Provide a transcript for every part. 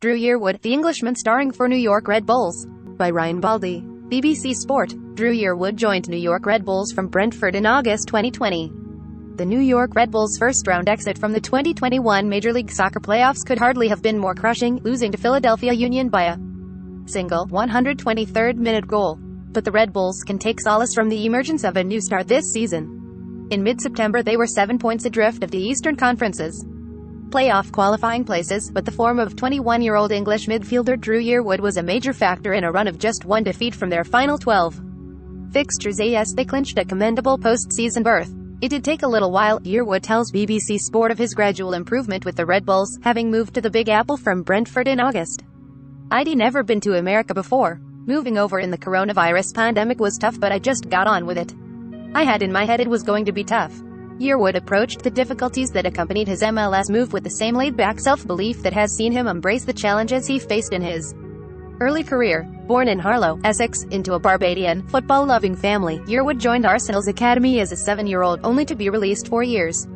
Drew Yearwood, The Englishman starring for New York Red Bulls. By Ryan Baldi. BBC Sport. Drew Yearwood joined New York Red Bulls from Brentford in August 2020. The New York Red Bulls' first-round exit from the 2021 Major League Soccer playoffs could hardly have been more crushing, losing to Philadelphia Union by a single 123rd-minute goal. But the Red Bulls can take solace from the emergence of a new start this season. In mid-September they were 7 points adrift of the Eastern Conference's playoff qualifying places, but the form of 21-year-old English midfielder Drew Yearwood was a major factor in a run of just one defeat from their final 12 fixtures as they clinched a commendable post-season berth. It did take a little while. Yearwood tells BBC Sport of his gradual improvement with the Red Bulls, having moved to the Big Apple from Brentford in August. "I'd never been to America before. Moving over in the coronavirus pandemic was tough, but I just got on with it. I had in my head it was going to be tough." Yearwood approached the difficulties that accompanied his MLS move with the same laid-back self-belief that has seen him embrace the challenges he faced in his early career. Born in Harlow, Essex, into a Barbadian, football-loving family, Yearwood joined Arsenal's academy as a 7-year-old, only to be released 4 years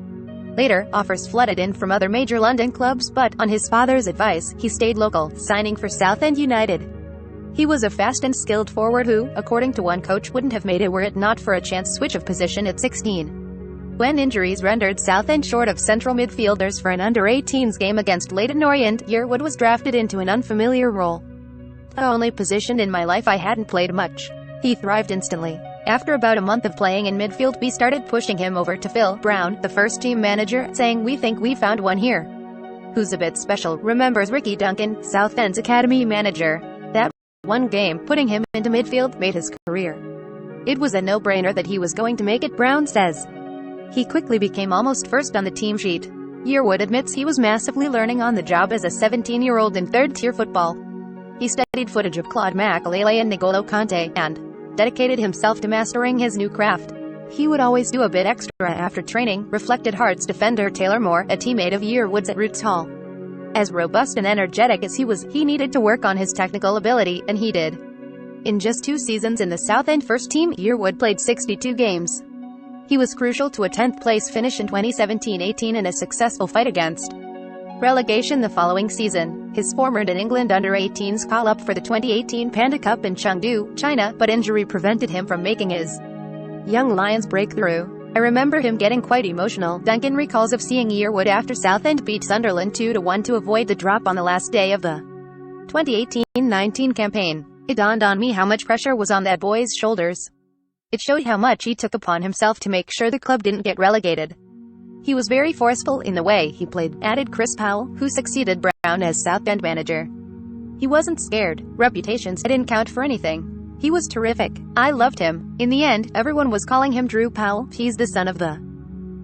later. Offers flooded in from other major London clubs, but, on his father's advice, he stayed local, signing for Southend United. He was a fast and skilled forward who, according to one coach, wouldn't have made it were it not for a chance switch of position at 16. When injuries rendered Southend short of central midfielders for an under-18s game against Leyton Orient, Yearwood was drafted into an unfamiliar role. "The only position in my life I hadn't played much." He thrived instantly. After about a month of playing in midfield, we started pushing him over to Phil Brown, the first-team manager, saying, "We think we found one here who's a bit special," remembers Ricky Duncan, Southend's academy manager. That one game, putting him into midfield, made his career. "It was a no-brainer that he was going to make it," Brown says. He quickly became almost first on the team sheet. Yearwood admits he was massively learning on the job as a 17-year-old in third-tier football. He studied footage of Claude Makélélé and N'Golo Kanté, and dedicated himself to mastering his new craft. He would always do a bit extra after training, reflected Hearts defender Taylor Moore, a teammate of Yearwood's at Roots Hall. As robust and energetic as he was, he needed to work on his technical ability, and he did. In just 2 seasons in the Southend first team, Yearwood played 62 games. He was crucial to a 10th-place finish in 2017-18 and a successful fight against relegation the following season. His former England under-18s call-up for the 2018 Panda Cup in Chengdu, China, but injury prevented him from making his Young Lions breakthrough. "I remember him getting quite emotional," Duncan recalls of seeing Yearwood after Southend beat Sunderland 2-1 to avoid the drop on the last day of the 2018-19 campaign. "It dawned on me how much pressure was on that boy's shoulders. It showed how much he took upon himself to make sure the club didn't get relegated. He was very forceful in the way he played," added Chris Powell, who succeeded Brown as Southend manager. "He wasn't scared. Reputations didn't count for anything. He was terrific. I loved him." In the end, everyone was calling him Drew Powell. He's the son of the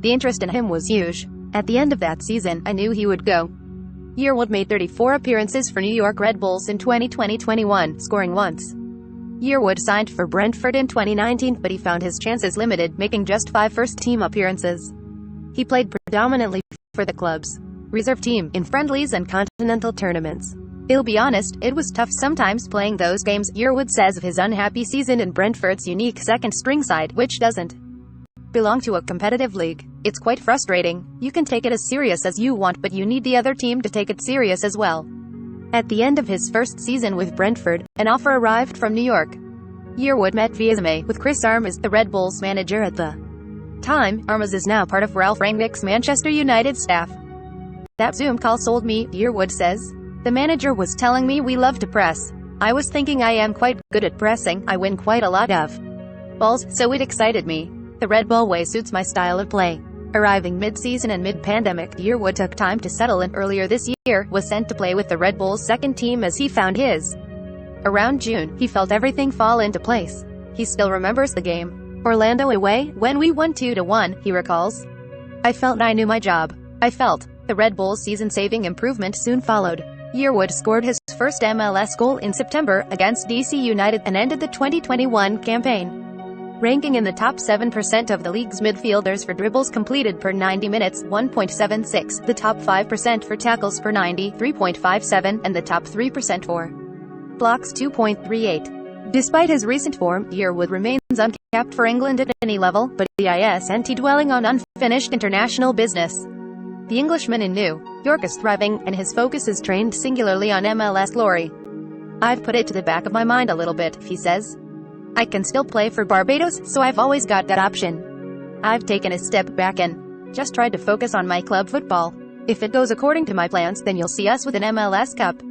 interest in him was huge. "At the end of that season, I knew he would go." Yearwood made 34 appearances for New York Red Bulls in 2020-21, scoring once. Yearwood signed for Brentford in 2019, but he found his chances limited, making just 5 first-team appearances. He played predominantly for the club's reserve team, in friendlies and continental tournaments. "I'll be honest, it was tough sometimes playing those games," Yearwood says of his unhappy season in Brentford's unique second-string side, which doesn't belong to a competitive league. "It's quite frustrating. You can take it as serious as you want, but you need the other team to take it serious as well." At the end of his first season with Brentford, an offer arrived from New York. Yearwood met via Zoom with Chris Armas, the Red Bulls manager at the time. Armas is now part of Ralph Rangnick's Manchester United staff. "That Zoom call sold me," Yearwood says. "The manager was telling me we love to press. I was thinking I am quite good at pressing. I win quite a lot of balls, so it excited me. The Red Bull way suits my style of play." Arriving mid-season and mid-pandemic, Yearwood took time to settle in. Earlier this year, was sent to play with the Red Bulls' second team as he found his. Around June, he felt everything fall into place. He still remembers the game, Orlando away, when we won 2-1, he recalls. "I felt I knew my job. I felt." The Red Bulls' season-saving improvement soon followed. Yearwood scored his first MLS goal in September, against DC United, and ended the 2021 campaign ranking in the top 7% of the league's midfielders for dribbles completed per 90 minutes, 1.76, the top 5% for tackles per 90, 3.57, and the top 3% for blocks, 2.38. Despite his recent form, Yearwood remains uncapped for England at any level, but isn't dwelling on unfinished international business. The Englishman in New York is thriving, and his focus is trained singularly on MLS glory. I've put it to the back of my mind a little bit, he says. I can still play for Barbados, so I've always got that option. I've taken a step back and just tried to focus on my club football. If it goes according to my plans, then you'll see us with an MLS Cup.